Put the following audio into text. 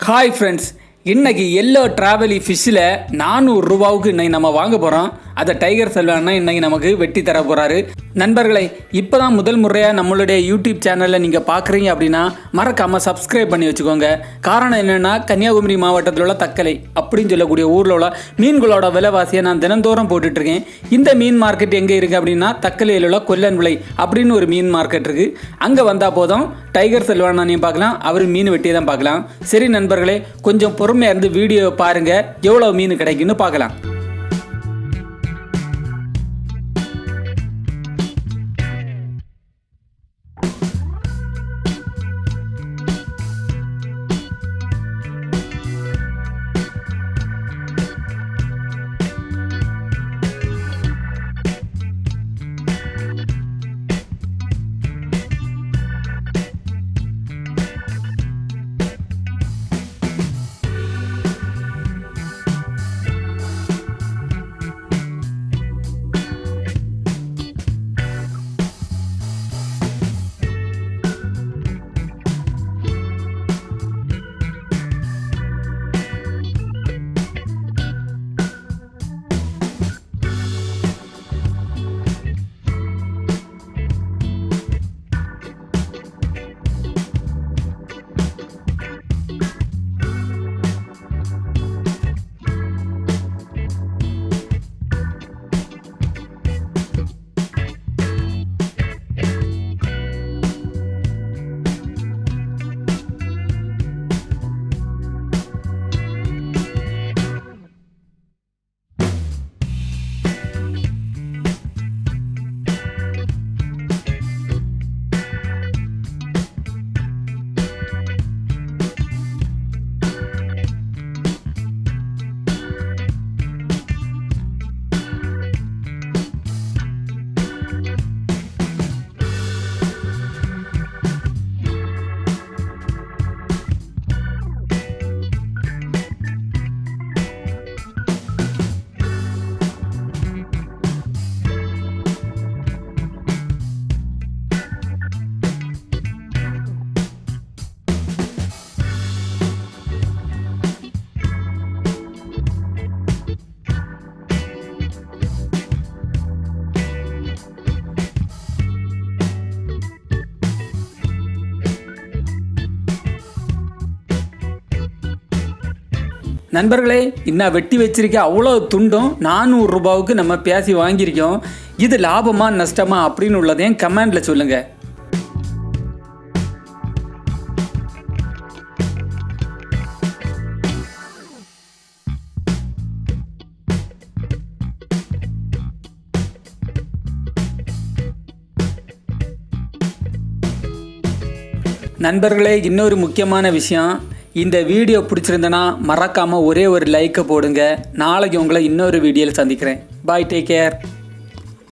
Hi friends, இன்னைக்கு yellow டிராவலி ஃபிஷ்ஷில் 400 ரூபாவுக்கு இன்னைக்கு நம்ம வாங்க போகிறோம். அதை டைகர் செல்வா இன்னைக்கு நமக்கு வெட்டி தர போகிறாரு. நண்பர்களே, இப்போ தான் முதல் முறையாக நம்மளுடைய யூடியூப் சேனலில் நீங்கள் பார்க்குறீங்க அப்படின்னா மறக்காமல் சப்ஸ்கிரைப் பண்ணி வச்சுக்கோங்க. காரணம் என்னென்னா, கன்னியாகுமரி மாவட்டத்தில் உள்ள தக்கலை அப்படின்னு சொல்லக்கூடிய ஊரில் உள்ள மீன்களோட விலைவாசியை நான் தினந்தோறும் போட்டுட்ருக்கேன். இந்த மீன் மார்க்கெட் எங்கே இருக்குது அப்படின்னா, தக்கலையில் உள்ள கொல்லன் விலை அப்படின்னு ஒரு மீன் மார்க்கெட் இருக்குது. அங்கே வந்தால் போதும் டைகர் செல்வானையும் பார்க்கலாம், அவர் மீன் வெட்டியை தான் பார்க்கலாம். சரி நண்பர்களே, கொஞ்சம் பொறுமையாக இருந்து வீடியோ பாருங்கள், எவ்வளோ மீன் கிடைக்குன்னு பார்க்கலாம். நண்பர்களே, இன்னும் வெட்டி வச்சிருக்க அவ்வளோ துண்டும் 400 ரூபாவுக்கு நம்ம பேசி வாங்கியிருக்கோம். இது லாபமா நஷ்டமா அப்படின்னு உள்ளதையும் கமெண்டில் சொல்லுங்கள். நண்பர்களே, இன்னொரு முக்கியமான விஷயம், இந்த வீடியோ பிடிச்சிருந்தனா மறக்காமல் ஒரே ஒரு லைக்கை போடுங்க. நாளைக்கு உங்களை இன்னொரு வீடியோவில் சந்திக்கிறேன். பாய், டேக் கேர்.